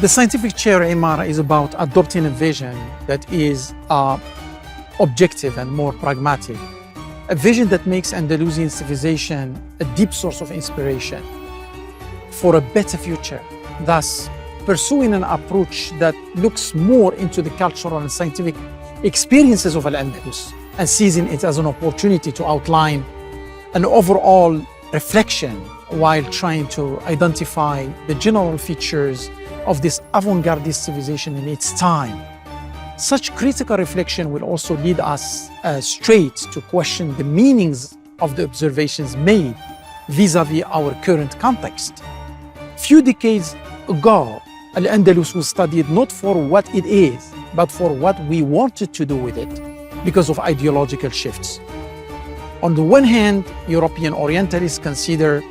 The scientific chair EMARA is about adopting a vision that is objective and more pragmatic. A vision that makes Andalusian civilization a deep source of inspiration for a better future, thus pursuing an approach that looks more into the cultural and scientific experiences of Al-Andalus and seizing it as an opportunity to outline an overall reflection while trying to identify the general features of this avant-gardist civilization in its time. Such critical reflection will also lead us straight to question the meanings of the observations made vis-à-vis our current context. Few decades ago, Al-Andalus was studied not for what it is, but for what we wanted to do with it because of ideological shifts. On the one hand, European Orientalists consider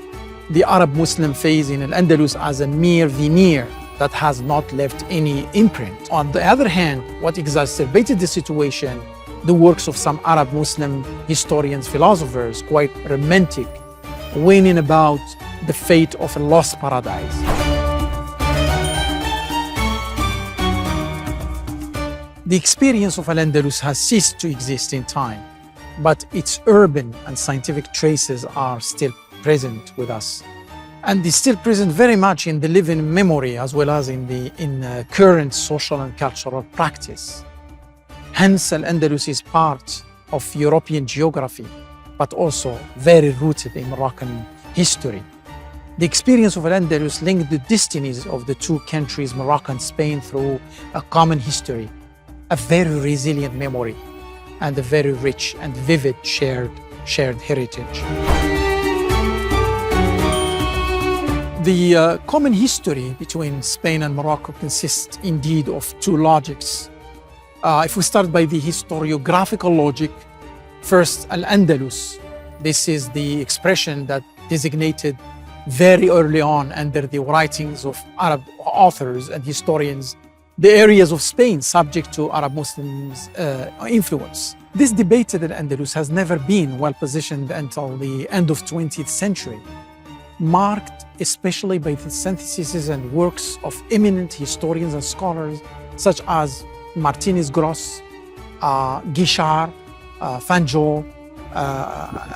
the Arab-Muslim phase in Al-Andalus as a mere veneer that has not left any imprint. On the other hand, what exacerbated the situation, the works of some Arab-Muslim historians, philosophers, quite romantic, weighing about the fate of a lost paradise. The experience of Al-Andalus has ceased to exist in time, but its urban and scientific traces are still present with us. And is still present very much in the living memory as well as in current social and cultural practice. Hence, Al-Andalus is part of European geography, but also very rooted in Moroccan history. The experience of Al-Andalus linked the destinies of the two countries, Morocco and Spain, through a common history, a very resilient memory, and a very rich and vivid shared heritage. The common history between Spain and Morocco consists indeed of two logics. If we start by the historiographical logic, first Al-Andalus. This is the expression that designated very early on under the writings of Arab authors and historians the areas of Spain subject to Arab Muslims' influence. This debated Al-Andalus has never been well positioned until the end of 20th century, marked especially by the syntheses and works of eminent historians and scholars such as Martinez Gross, Guichard, Fanjul,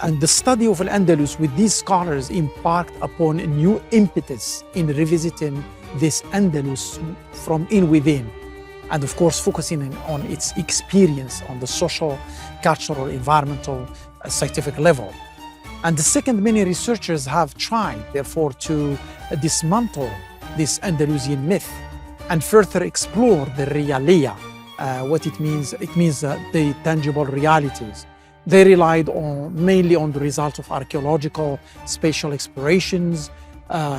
and the study of Al-Andalus with these scholars embarked upon a new impetus in revisiting this Andalus from within, and of course focusing on its experience on the social, cultural, environmental, scientific level. And the second, many researchers have tried, therefore, to dismantle this Andalusian myth and further explore the realia, what it means. It means the tangible realities. They relied mainly on the results of archaeological, spatial explorations,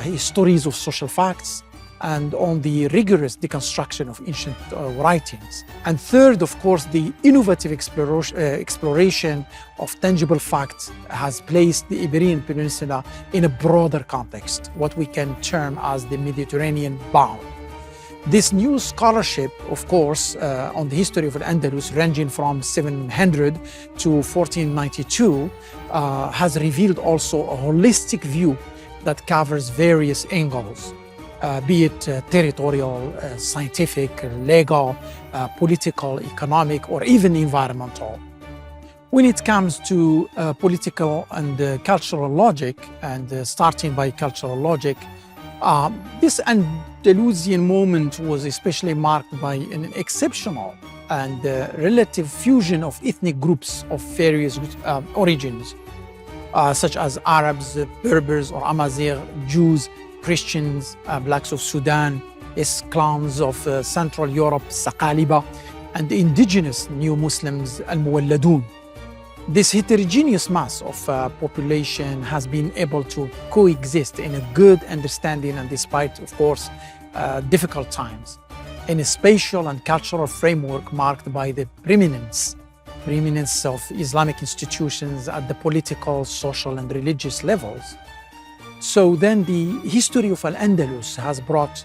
histories of social facts, and on the rigorous deconstruction of ancient writings. And third, of course, the innovative exploration of tangible facts has placed the Iberian peninsula in a broader context, what we can term as the Mediterranean bound. This new scholarship, of course, on the history of Al-Andalus, ranging from 700 to 1492, has revealed also a holistic view that covers various angles, be it territorial, scientific, legal, political, economic, or even environmental. When it comes to political and cultural logic, and starting by cultural logic, this Andalusian moment was especially marked by an exceptional and relative fusion of ethnic groups of various origins, such as Arabs, Berbers or Amazigh, Jews, Christians, blacks of Sudan, clans of Central Europe, Saqaliba, and the indigenous new Muslims, Al-Muwalladun. This heterogeneous mass of population has been able to coexist in a good understanding and despite, of course, difficult times, in a spatial and cultural framework marked by the preeminence of Islamic institutions at the political, social, and religious levels. So then the history of Al-Andalus has brought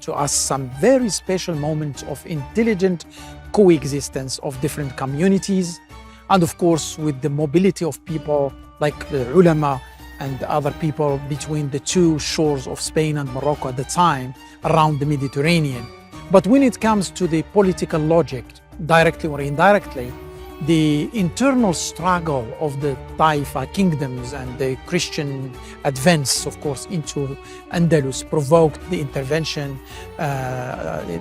to us some very special moments of intelligent coexistence of different communities, and of course with the mobility of people like the ulama, and other people between the two shores of Spain and Morocco at the time around the Mediterranean. But when it comes to the political logic, directly or indirectly, the internal struggle of the Taifa kingdoms and the Christian advance, of course, into Andalus provoked the intervention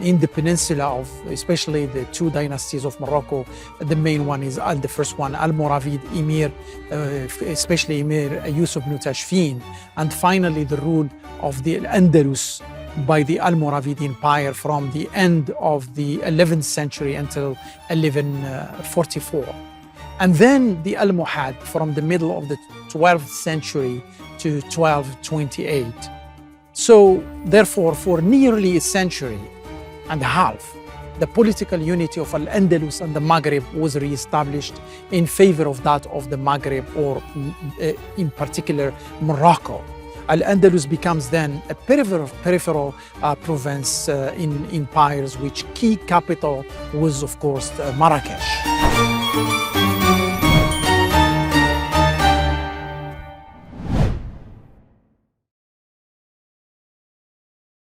in the peninsula of especially the two dynasties of Morocco. The main one is the first one, Almoravid Emir, especially Emir Yusuf ibn Tashfin, and finally the rule of the Andalus by the Almoravid Empire from the end of the 11th century until 1144. And then the Almohad from the middle of the 12th century to 1228. So therefore, for nearly a century and a half, the political unity of Al-Andalus and the Maghreb was re-established in favor of that of the Maghreb, or in particular Morocco. Al-Andalus becomes then a peripheral province in empires, which key capital was, of course, Marrakesh.